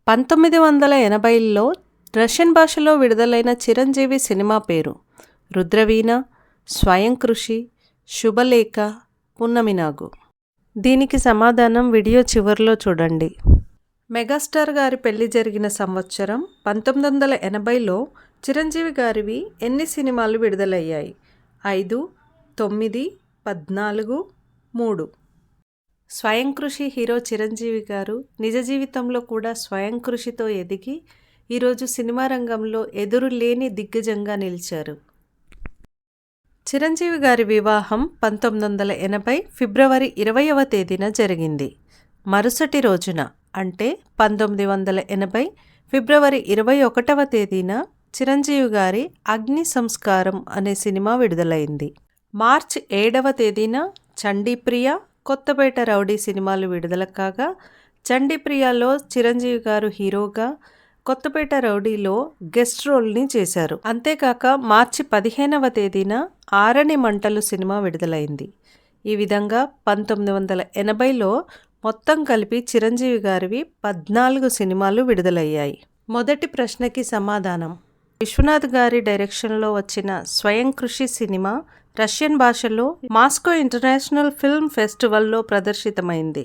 1980లో Russian భాషలో విడుదలైన Chiranjeevi cinema పేరు రుద్రవీణ, స్వయం కృషి, శుభలేఖ, పున్నమినాగు. దీనికి సమాధానం వీడియో చివరిలో చూడండి. మెగాస్టార్ గారి పెళ్లి జరిగిన సంవత్సరం 1980లో చిరంజీవి గారివి ఎన్ని సినిమాలు విడుదలయ్యాయి? 5, 9, 14, 3. స్వయం కృషి హీరో చిరంజీవి గారు నిజ జీవితంలో కూడా స్వయం కృషితో ఎదిగి ఈరోజు సినిమా రంగంలో ఎదురులేని దిగ్గజంగా నిలిచారు. చిరంజీవి గారి వివాహం 1980 ఫిబ్రవరి 20వ తేదీన జరిగింది. మరుసటి రోజున అంటే 1980 ఫిబ్రవరి 21వ తేదీన చిరంజీవి గారి అగ్ని సంస్కారం అనే సినిమా విడుదలైంది. మార్చి 7వ తేదీన చండీప్రియ, కొత్తపేట రౌడీ సినిమాలు విడుదల కాగా చండీప్రియలో చిరంజీవి గారు హీరోగా, కొత్తపేట రౌడీలో గెస్ట్ రోల్ని చేశారు. అంతేకాక మార్చి 15వ తేదీన ఆరని మంటలు సినిమా విడుదలైంది. ఈ విధంగా 1980లో మొత్తం కలిపి చిరంజీవి గారివి 14 సినిమాలు విడుదలయ్యాయి. మొదటి ప్రశ్నకి సమాధానం: విశ్వనాథ్ గారి డైరెక్షన్లో వచ్చిన స్వయం కృషి సినిమా రష్యన్ భాషలో మాస్కో ఇంటర్నేషనల్ ఫిల్మ్ ఫెస్టివల్లో ప్రదర్శితమైంది.